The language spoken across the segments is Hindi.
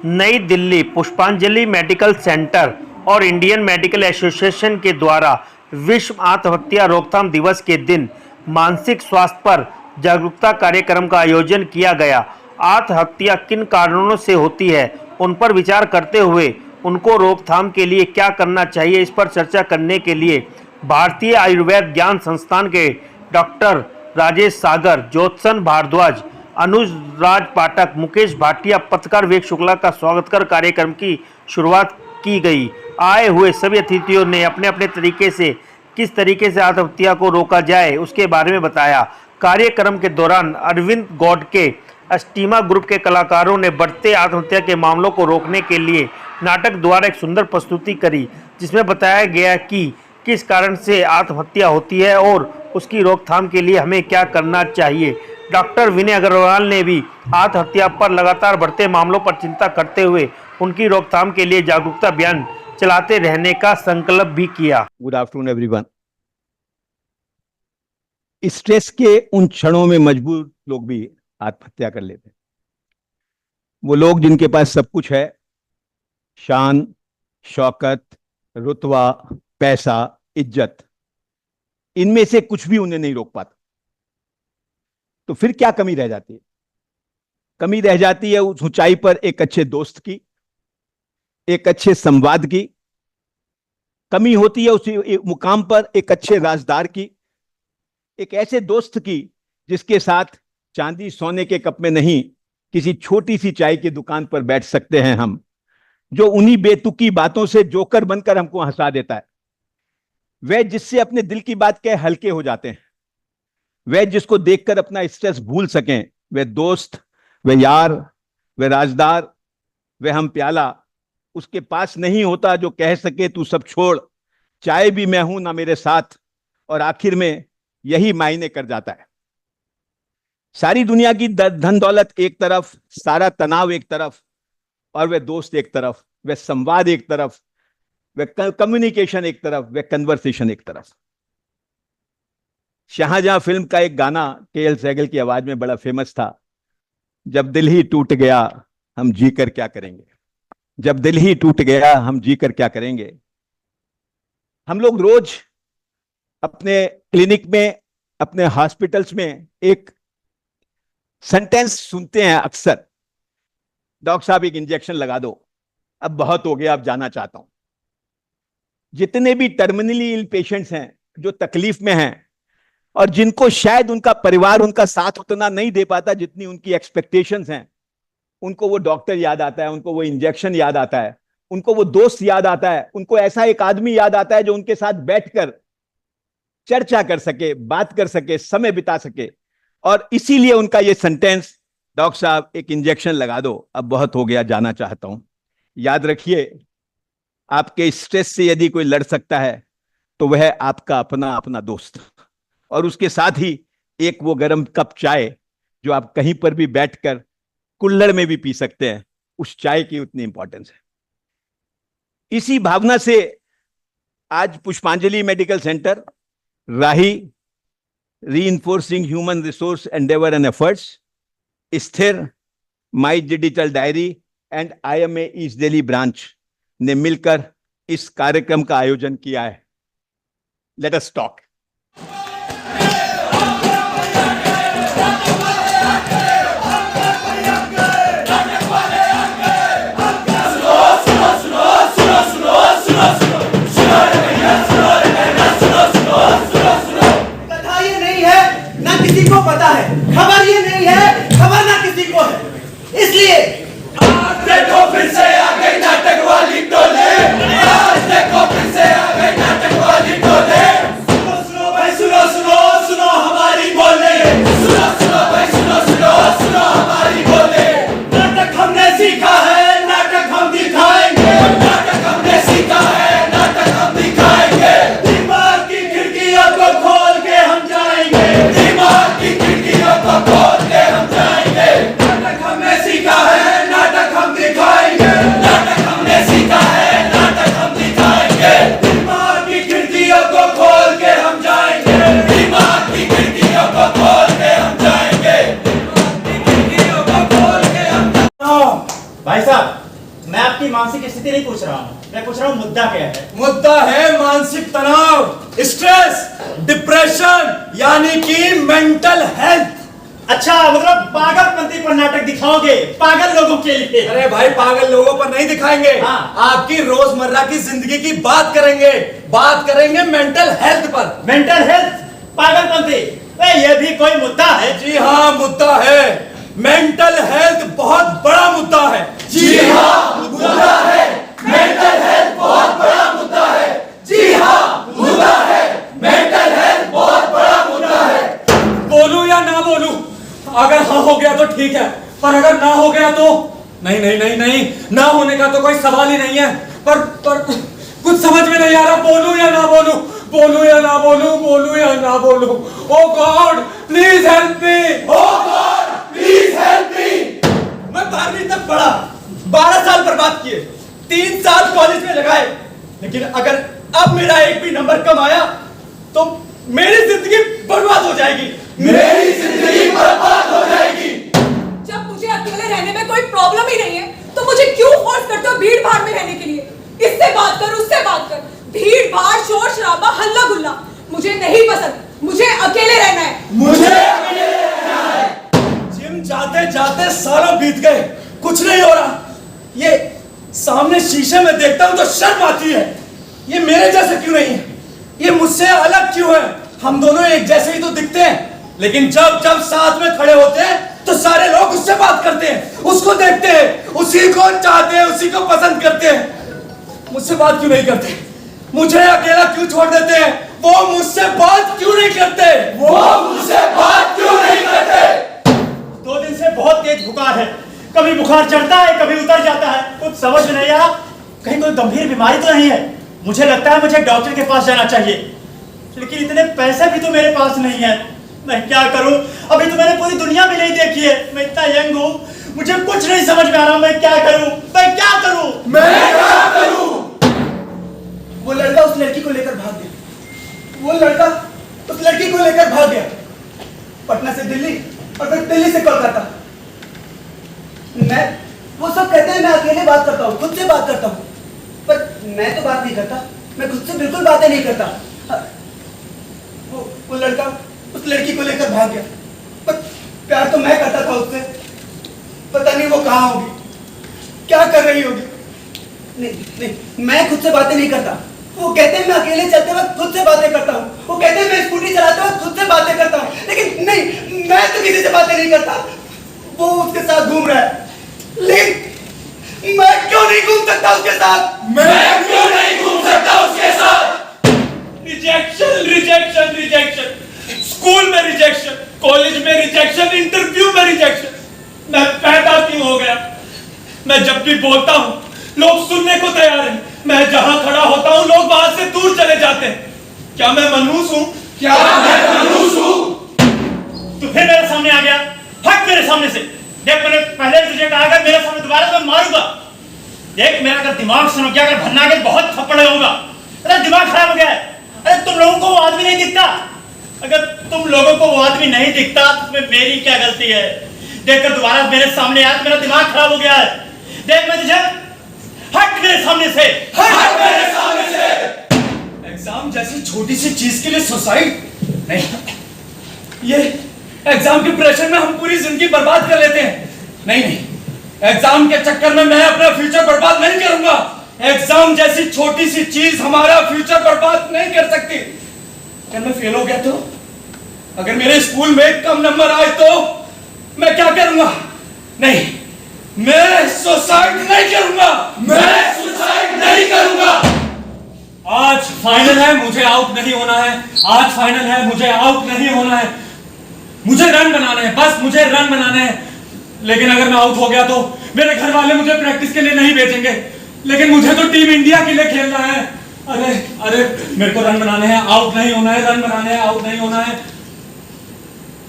नई दिल्ली पुष्पांजलि मेडिकल सेंटर और इंडियन मेडिकल एसोसिएशन के द्वारा विश्व आत्महत्या रोकथाम दिवस के दिन मानसिक स्वास्थ्य पर जागरूकता कार्यक्रम का आयोजन किया गया। आत्महत्या किन कारणों से होती है, उन पर विचार करते हुए उनको रोकथाम के लिए क्या करना चाहिए, इस पर चर्चा करने के लिए भारतीय आयुर्वेद ज्ञान संस्थान के डॉक्टर राजेश सागर, ज्योत्सन भारद्वाज, अनुज राज पाठक, मुकेश भाटिया, पत्रकार विवेक शुक्ला का स्वागत कर कार्यक्रम की शुरुआत की गई। आए हुए सभी अतिथियों ने अपने अपने तरीके से किस तरीके से आत्महत्या को रोका जाए उसके बारे में बताया। कार्यक्रम के दौरान अरविंद गौड के अस्टीमा ग्रुप के कलाकारों ने बढ़ते आत्महत्या के मामलों को रोकने के लिए नाटक द्वारा एक सुंदर प्रस्तुति करी, जिसमें बताया गया कि किस कारण से आत्महत्या होती है और उसकी रोकथाम के लिए हमें क्या करना चाहिए। डॉक्टर विनय अग्रवाल ने भी आत्महत्या पर लगातार बढ़ते मामलों पर चिंता करते हुए उनकी रोकथाम के लिए जागरूकता अभियान चलाते रहने का संकल्प भी किया। Good afternoon everyone. स्ट्रेस के उन क्षणों में मजबूर लोग भी आत्महत्या कर लेते हैं। वो लोग जिनके पास सब कुछ है, शान, शौकत, रुतबा, पैसा, इज्जत, इनमें से कुछ भी उन्हें नहीं रोक पाता। तो फिर क्या कमी रह जाती है? कमी रह जाती है उस ऊंचाई पर एक अच्छे दोस्त की, एक अच्छे संवाद की। कमी होती है उस मुकाम पर एक अच्छे राजदार की, एक ऐसे दोस्त की जिसके साथ चांदी सोने के कप में नहीं, किसी छोटी सी चाय की दुकान पर बैठ सकते हैं हम, जो उन्हीं बेतुकी बातों से जोकर बनकर हमको हंसा देता है। वह जिससे अपने दिल की बात कह हल्के हो जाते हैं, वह जिसको देखकर अपना स्ट्रेस भूल सकें, वह दोस्त, वह यार, वह राजदार, वह हम प्याला उसके पास नहीं होता जो कह सके तू सब छोड़, चाहे भी मैं हूं ना मेरे साथ। और आखिर में यही मायने कर जाता है। सारी दुनिया की धन दौलत एक तरफ, सारा तनाव एक तरफ, और वह दोस्त एक तरफ, वह संवाद एक तरफ, वह कम्युनिकेशन एक तरफ, वह कन्वर्सेशन एक तरफ। शाहजहां फिल्म का एक गाना के.एल. सहगल की आवाज में बड़ा फेमस था, जब दिल ही टूट गया हम जी कर क्या करेंगे। जब दिल ही टूट गया हम जी कर क्या करेंगे। हम लोग रोज अपने क्लिनिक में, अपने हॉस्पिटल्स में एक सेंटेंस सुनते हैं अक्सर, डॉक्टर साहब एक इंजेक्शन लगा दो, अब बहुत हो गया, अब जाना चाहता हूं। जितने भी टर्मिनली इल पेशेंट्स हैं जो तकलीफ में हैं और जिनको शायद उनका परिवार उनका साथ उतना नहीं दे पाता जितनी उनकी एक्सपेक्टेशंस हैं, उनको वो डॉक्टर याद आता है, उनको वो इंजेक्शन याद आता है, उनको वो दोस्त याद आता है, उनको ऐसा एक आदमी याद आता है जो उनके साथ बैठकर चर्चा कर सके, बात कर सके, समय बिता सके। और इसीलिए उनका ये सेंटेंस, डॉक्टर साहब एक इंजेक्शन लगा दो, अब बहुत हो गया, जाना चाहता हूं। याद रखिए, आपके स्ट्रेस से यदि कोई लड़ सकता है तो वह आपका अपना अपना दोस्त, और उसके साथ ही एक वो गर्म कप चाय जो आप कहीं पर भी बैठकर कुल्हड़ में भी पी सकते हैं, उस चाय की उतनी इंपॉर्टेंस है। इसी भावना से आज Pushpanjali medical centre, Rahi reinforcing human resource endeavour and efforts, स्थिर, my digital diary and IMA east Delhi branch ने मिलकर इस कार्यक्रम का आयोजन किया है। Let us talk. कथा ये नहीं है ना किसी को पता है, खबर ये नहीं है, खबर ना किसी को है। इसलिए आज देखो फिर से आ गई नाटक वाली टोले, आज देखो फिर से आ गई नाटक वाली टोले। मैं आपकी मानसिक स्थिति नहीं पूछ रहा हूँ, मैं पूछ रहा हूँ मुद्दा क्या है। मुद्दा है मानसिक तनाव, स्ट्रेस, डिप्रेशन, यानी कि मेंटल हेल्थ। अच्छा, मतलब पागलपंती पर नाटक दिखाओगे पागल लोगों के लिए? अरे भाई, पागल लोगों पर नहीं दिखाएंगे, हाँ। आपकी रोजमर्रा की जिंदगी की बात करेंगे मेंटल हेल्थ पर। मेंटल हेल्थ, पागलपंती, ये भी कोई मुद्दा है? जी हाँ, मुद्दा है। मेंटल हेल्थ बहुत बड़ा मुद्दा है। जी हाँ, मुद्दा है। मेंटल हेल्थ बहुत बड़ा मुद्दा है। जी हाँ, मुद्दा है। मेंटल हेल्थ बहुत बड़ा मुद्दा है। बोलूं या ना बोलूं? अगर हाँ हो गया तो ठीक है, पर अगर ना हो गया तो नहीं, ना होने का तो कोई सवाल ही नहीं है। पर कुछ समझ में नहीं आ रहा, बोलूं या ना बोलूं, बोलूं या ना बोलूं, बोलूं या ना बोलूं। Oh God please help me, oh God please help me. मैं 12वीं तक पढ़ा, 12 साल बर्बाद किए, 3 साल कॉलेज में लगाए, लेकिन अगर अब मेरा एक भी नंबर कम आया तो मेरी जिंदगी बर्बाद हो जाएगी। मेरी जिंदगी बर्बाद हो जाएगी। जब मुझे अकेले रहने में कोई प्रॉब्लम ही नहीं है तो मुझे क्यों फोर्स करते हो भीड़ भाड़ में रहने के लिए? इससे बात कर, उससे बात कर, भीड़ भाड़, शोर शराबा, हल्ला गुल्ला मुझे नहीं पसंद। मुझे अकेले रहना है। मुझे अकेले रहना है। जिम जाते जाते सालों बीत गए, कुछ नहीं हो रहा। ये सामने शीशे में देखता हूं तो शर्म आती है। ये मेरे जैसे क्यों नहीं है? ये मुझसे अलग क्यों है? हम दोनों एक जैसे ही तो दिखते हैं, लेकिन जब जब साथ में खड़े होते हैं तो सारे लोग उससे बात करते हैं, उसको देखते हैं, उसी को चाहते हैं, उसी को पसंद करते हैं। मुझसे बात क्यों नहीं करते? मुझे अकेला क्यों छोड़ देते हैं? वो मुझसे बात क्यों नहीं करते? वो मुझसे बात क्यों नहीं करते? 2 दिन से बहुत तेज बुखार है, कभी बुखार चढ़ता है कभी उतर जाता है, कुछ समझ में नहीं आ रहा। कहीं कोई गंभीर बीमारी तो नहीं है? मुझे लगता है मुझे डॉक्टर के पास जाना चाहिए, लेकिन इतने पैसे भी तो मेरे पास नहीं है। मैं क्या करूं? अभी तो मैंने पूरी दुनिया भी नहीं देखी है, मैं इतना यंग हूं, मुझे कुछ नहीं समझ में आ रहा। मैं क्या करूं? मैं क्या करूं? वो लड़का उस लड़की को लेकर भाग गया। वो लड़का उस लड़की को लेकर भाग गया, पटना से दिल्ली और फिर दिल्ली से कोलकाता। वो सब कहते हैं मैं अकेले बात करता हूँ, खुद से बात करता हूँ, पर मैं तो बात नहीं करता। मैं खुद से बिल्कुल बातें नहीं करता। वो लड़का उस लड़की को लेकर भाग गया, पर प्यार तो मैं करता था उससे। पता नहीं वो कहाँ होगी, क्या कर रही होगी। नहीं, मैं खुद से बातें नहीं करता। वो कहते हैं मैं अकेले चलते वक्त खुद से बातें करता हूँ। वो कहते हैं मैं स्कूटी चलाते वक्त खुद से बातें करता हूँ, लेकिन नहीं, मैं तो किसी से बातें नहीं करता। वो उसके साथ घूम रहा है, लेकिन मैं क्यों नहीं घूम सकता उसके साथ? मैं क्यों नहीं घूम सकता उसके साथ? रिजेक्शन, रिजेक्शन, रिजेक्शन, स्कूल में रिजेक्शन, कॉलेज में रिजेक्शन, इंटरव्यू में रिजेक्शन। मैं पैदा क्यों हो गया? मैं जब भी बोलता हूँ लोग सुनने को तैयार हैं, मैं जहां खड़ा होता हूँ लोग वहां से दूर चले जाते हैं। क्या मैं मनहूस हूँ? क्या मैं मनहूस हूँ? तू फिर मेरे सामने आ गया, हट मेरे सामने से। देख, मैंने पहले रिजेक्ट आ गया, मेरे सामने दोबारा तो मैं मारूंगा। देख, मेरा अगर दिमाग सुनो क्या, अगर भन्ना के बहुत थप्पड़ लगाऊंगा। अरे दिमाग खराब हो गया है। अरे तुम लोगों को वो आदमी नहीं दिखता? अगर तुम लोगों को वो आदमी नहीं दिखता तो उसमें मेरी क्या गलती है? देखकर दोबारा मेरे सामने आया, मेरा दिमाग खराब हो गया है। देख, मैं तुझे, हट मेरे सामने से, हट मेरे सामने से। एग्जाम जैसी छोटी सी चीज के लिए सुसाइड? नहीं, ये एग्जाम के प्रेशर में हम पूरी जिंदगी बर्बाद कर लेते हैं। नहीं, एग्जाम के चक्कर में मैं अपना फ्यूचर बर्बाद नहीं करूंगा। एग्जाम जैसी छोटी सी चीज हमारा फ्यूचर बर्बाद नहीं कर सकती। अगर मैं फेल हो गया तो, अगर मेरे स्कूल में कम नंबर आए तो मैं क्या करूंगा? नहीं, मैं सुसाइड नहीं करूंगा। मैं सुसाइड नहीं करूंगा। आज फाइनल है, मुझे आउट नहीं होना है। आज फाइनल है, मुझे आउट नहीं होना है। मुझे रन बनाने हैं, बस मुझे रन बनाने हैं। लेकिन अगर मैं आउट हो गया तो मेरे घर वाले मुझे प्रैक्टिस के लिए नहीं भेजेंगे, लेकिन मुझे तो टीम इंडिया के लिए खेलना है। अरे मेरे को रन बनाने हैं, आउट नहीं होना है। रन बनाने हैं, आउट नहीं होना है।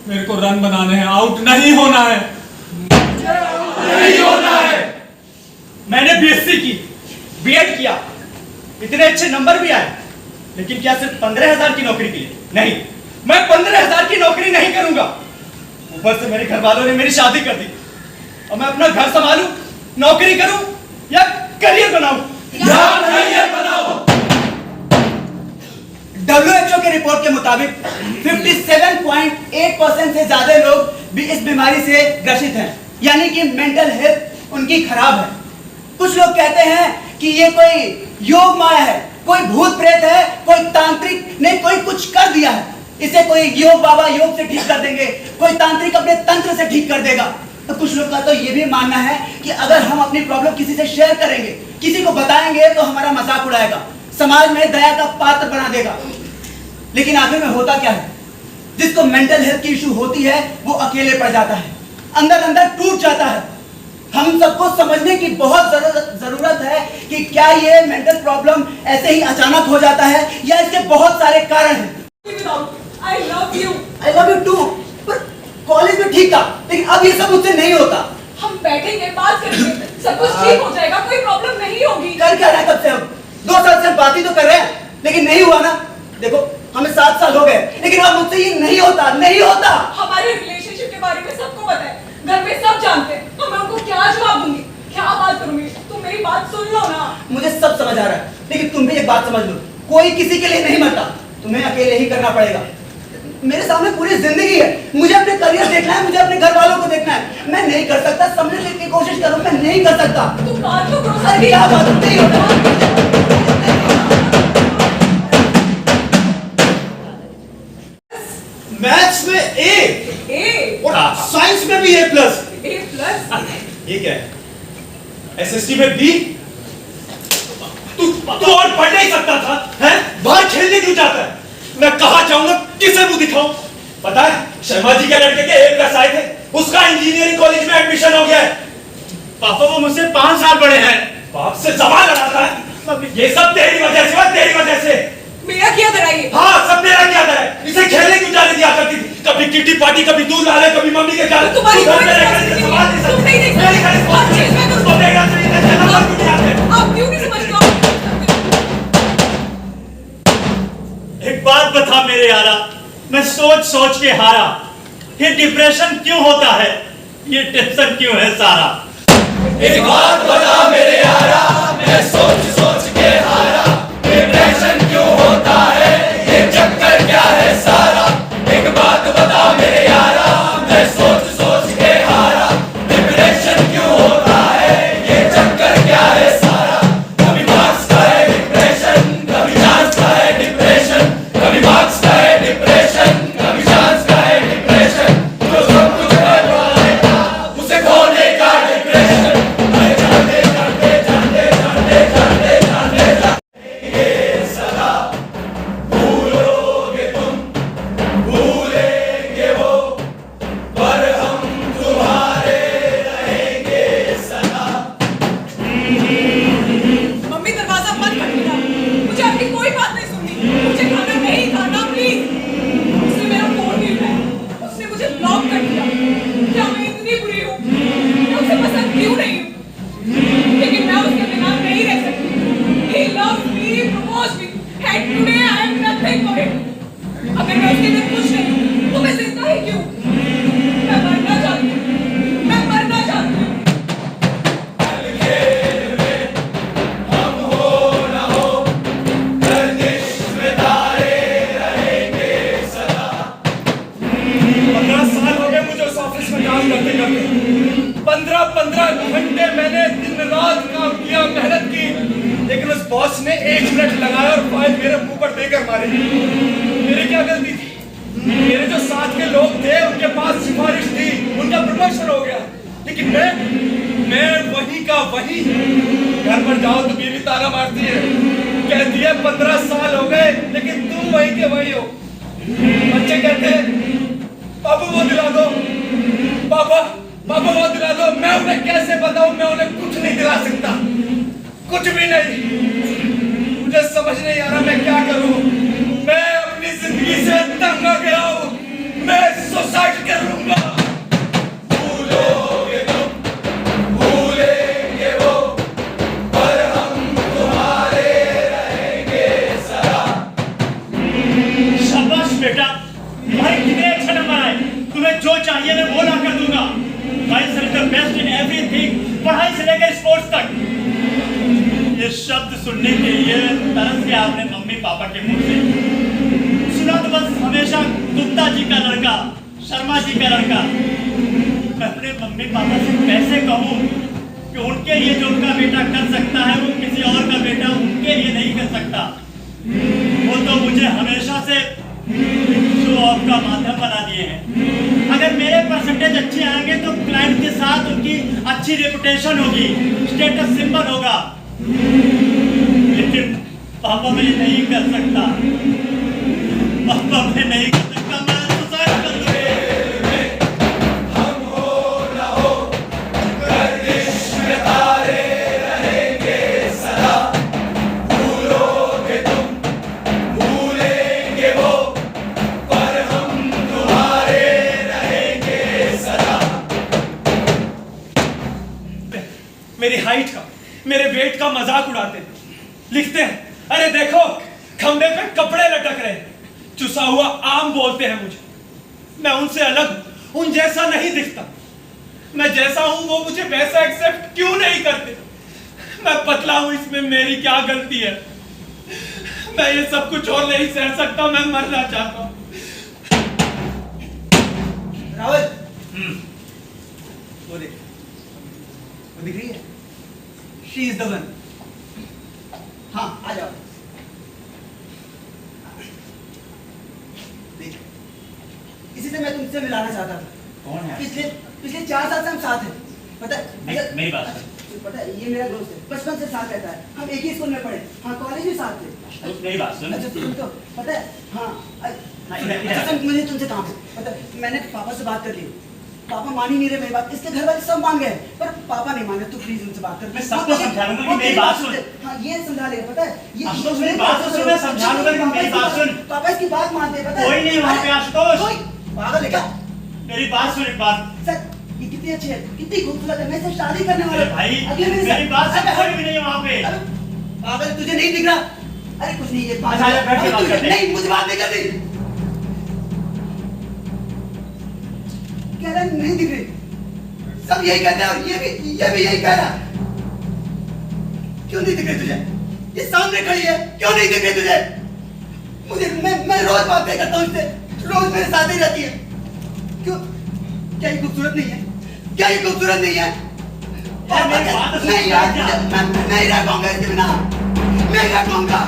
मेरे को रन बनाने हैं, आउट नहीं होना है। नहीं होना है। मैंने बीएससी की, बीएड किया, इतने अच्छे नंबर भी आए, लेकिन क्या सिर्फ 15,000 की नौकरी के लिए? नहीं, मैं 15,000 की नौकरी नहीं करूंगा। ऊपर से मेरे घर वालों ने मेरी शादी कर दी, और मैं अपना घर संभालूं, नौकरी करूं, या करियर बनाऊं? WHO की रिपोर्ट के मुताबिक 57.8% से ज्यादा लोग भी इस बीमारी से ग्रसित हैं, यानी कि मेंटल हेल्थ उनकी खराब है। कुछ लोग कहते हैं कि ये कोई योग माया है, कोई भूत प्रेत है, कोई तांत्रिक ने कोई कुछ कर दिया है, इसे कोई योग बाबा योग से ठीक कर देंगे, कोई तांत्रिक अपने तंत्र से ठीक कर देगा। तो कुछ लोग का तो ये भी मानना है कि अगर हम अपनी प्रॉब्लम किसी से शेयर करेंगे, किसी को बताएंगे, तो हमारा मजाक उड़ाएगा, समाज में दया का पात्र बना देगा। लेकिन आखिर में होता क्या है? जिसको मेंटल हेल्थ की इशू होती है वो अकेले पड़ जाता है, अंदर अंदर टूट जाता है। हम सबको समझने की बहुत जरूरत है कि क्या ये मेंटल प्रॉब्लम ऐसे ही अचानक हो जाता है या इसके बहुत सारे कारण हैं। I love you. I love you too. पर कॉलेज में ठीक था, लेकिन अब ये सब मुझसे नहीं होता। हम बैठेंगे, बात करेंगे, सब कुछ ठीक हो जाएगा, कोई प्रॉब्लम नहीं होगी। कर क्या रहे हैं तब से? हम 2 साल से बात ही तो कर रहे हैं, लेकिन नहीं हुआ ना। देखो हमें 7 साल हो गए, लेकिन अब मुझसे ये नहीं होता, नहीं होता। हमारे रिलेशनशिप के बारे में सबको पता है, घर में सब जानते हैं, तो मैं उनको क्या जवाब दूंगी, क्या बात करूंगी? तुम मेरी बात सुन लो ना। मुझे सब समझ आ रहा है, लेकिन तुम भी एक बात समझ लो, कोई किसी के लिए नहीं मरता, तुम्हें अकेले ही करना पड़ेगा। मेरे सामने पूरी जिंदगी है, मुझे अपने करियर देखना है, मुझे अपने घर वालों को देखना है। मैं नहीं कर सकता, समझने की कोशिश करो, मैं नहीं कर सकता। तुम बात तो करो। अरे क्या बात नहीं होता। मैथ्स में ए और साइंस में भी A+। ये क्या है? SST में B? तू और पढ़ नहीं सकता था, हैं? बाहर खेलने क्यों जाता है? मैं कहाँ जाऊंगा, किसे मुंह दिखाऊं? पता है शर्मा जी के लड़के के A+ आए थे, उसका इंजीनियरिंग कॉलेज में एडमिशन हो गया है। पापा वो मुझसे 5 साल बड़े हैं। बाप से सवाल लड़ाता है। ये सब तेरी वजह से, तेरी वजह से। मेरा क्या कराइए? हाँ सब मेरा क्या है? इसे खेलने क्यों जाने दिया करती थी? कभी किटी पार्टी, कभी दूध लाले, कभी मम्मी के घर। तुम्हारी कोई मेरे घर से रिस्पॉन्सिबिलिटी सवाल नहीं, नहीं तुम नहीं देख मेरे घर सकते, हर चीज में तुम- तो मेरे घर से इतने नंबर क्यों नहीं आते? आप क्यों नहीं समझ रहे? एक बात बता मेरे यारा, मैं सोच सोच के हारा। ये डिप्रेशन क्यों होता है? ये टेंशन क्यों है सारा? एक बात बता मेरे यारा, मैं सोच सोच के हारा। डिप्रेशन क्यों होता है? ये चक्कर क्या है सारा? एक बात बता मेरे यारा, मैं सोच सोच के हारा। डिप्रेशन क्यों होता है? ये चक्कर क्या है सारा? कभी मार्क्स का है डिप्रेशन, कभी चांस का है डिप्रेशन, कभी मार्क्स का है डिप्रेशन, कभी चांस का है डिप्रेशन। जो सब कुछ है पाएगा, उसे खोने का डिप्रेशन। मम्मी दरवाजा बंद कर देना, मुझे आपकी कोई बात नहीं सुननी, मुझे खाना नहीं खाना प्लीज। उसने मेरा फोन भी उठाया, उसने मुझे ब्लॉक कर दिया। क्या मैं इतनी बुरी हूँ? मैं उसे पसंद क्यों नहीं हूँ? लेकिन मैं उसके बिना नहीं रह सकती। He loves me, proposed me, and today I am nothing for him. अगर मैं उसके लिए कुछ नहीं हूँ, तो मैं जिंदा ही क्यों? मैं मरना चाहती हूँ, मैं मरना चाहती हूँ। करते करते 15 घंटे मैंने दिन रात काम किया, मेहनत की, लेकिन उस बॉस ने 1 मिनट लगाया और फाइल मेरे मुंह पर देकर मारी। मेरी क्या गलती थी? मेरे जो साथ के लोग थे उनके पास सिफारिश थी, उनका प्रमोशन हो गया, लेकिन मैं वही का वही। घर पर जाओ तो बीवी ताना मारती है, कहती है 15 साल हो गए लेकिन तुम वही के वही हो। बच्चे कहते हैं पापा वो दिला दो, पापा वो दिला दो। मैं उन्हें कैसे बताऊं? मैं उन्हें कुछ नहीं दिला सकता, कुछ भी नहीं। मुझे समझ नहीं आ रहा मैं क्या करूं। मैं अपनी जिंदगी से तंग आ गया हूं, मैं सुसाइड कर लूंगा। भूलोगे तुम, भूलेंगे वो, पर हम तुम्हारे रहेंगे सदा। शाबाश बेटा, भाई कितने अच्छे नंबर आए। तुम्हें जो चाहिए मैं वो ला कर दूंगा। भाई sir the best in everything, पढ़ाई से लेकर स्पोर्ट्स तक। सुनने के लिए तरस गया अपने मम्मी पापा के मुंह से। सुना तो बस हमेशा गुप्ता जी का लड़का, शर्मा जी का लड़का। मैं अपने मम्मी पापा से कैसे कहूँ कि उनके लिए जो उनका बेटा कर सकता है वो किसी और का बेटा उनके लिए नहीं कर सकता। वो तो मुझे हमेशा से शो ऑफ का माध्यम बना दिए हैं। अगर मेरे परसेंटेज अच्छे आएंगे तो क्लाइंट के साथ उनकी अच्छी रेपुटेशन होगी, स्टेटस सिंबल होगा। लेकिन पापा मैं ये नहीं कर सकता, पापा मैं नहीं कर सकता, मैं सुसाइड कर लूंगा। मेरी हाइट का, मेरे वेट का मजाक उड़ाते हैं, लिखते हैं अरे देखो खंबे पे कपड़े लटक रहे हैं, चुसा हुआ आम बोलते हैं मुझे। मैं उनसे अलग हूं, उन जैसा नहीं दिखता। मैं जैसा हूं वो मुझे वैसा एक्सेप्ट क्यों नहीं करते? मैं पतला हूं, इसमें मेरी क्या गलती है? मैं ये सब कुछ और नहीं सह सकता, मैं मरना चाहता हूं। रावल, वो देख, वो दिख रही है? She is the one. हाँ, आ जाओ। देख, इसी से मैं तुमसे मिलाना चाहता था। कौन है? पिछले 4 साल से हम साथ हैं। पता है? मेरी बात सुन। पता है, ये मेरा दोस्त है, बचपन से साथ रहता है। हम एक ही स्कूल में पढ़े, हाँ कॉलेज भी साथ थे। मेरी बात सुन। अच्छा सुन तो, पता है? हाँ। इधर। अच्छा मुझे तुमसे काम है। पता है, मैंने पापा से बात कर ली। पापा मान ही नहीं रहे मेरी बात। इसके घर वाले सब मान गए, पर पापा नहीं मान रहे। तू प्लीज उनसे बात कर। मैं सबको समझा लूंगा कि मेरी बात सुन। हाँ ये समझा लेगा, पता है? ये आशुतोष मेरी बात तो सुन, मैं समझा लूंगा कि मेरी बात सुन। पापा इसकी बात मानते हैं, पता है? कोई नहीं वहाँ पे आशुतोष। कोई पागल है क्या? मेरी बात सुन एक बार। सर ये कितनी अच्छी है, कितनी खूबसूरत है। मैं इससे शादी करने वाला अरे हूँ। भाई अगले महीने मेरी बात सुन, अरे, कोई भी नहीं है वहाँ पे। अरे, पागल तुझे नहीं दिख रहा? अरे कुछ नहीं, ये अच्छा, बैठ के बात करते हैं। नहीं मुझे बात नहीं करनी। कह रहा है, नहीं दिख रही। सब यही कहते हैं और ये भी यही कह रहा है। क्यों नहीं दिख रही तुझे? ये सामने खड़ी है, क्यों नहीं दिख रही तुझे? मुझे मैं रोज बातें करता हूँ इससे, रोज मेरे साथ ही रहती है। क्यों? क्या ये खूबसूरत नहीं है? क्या ये खूबसूरत नहीं है? यार, मेरी बात तो सुन। नहीं यार, मैं नहीं रह पाऊंगा इसके बिना। मैं रह पाऊंगा।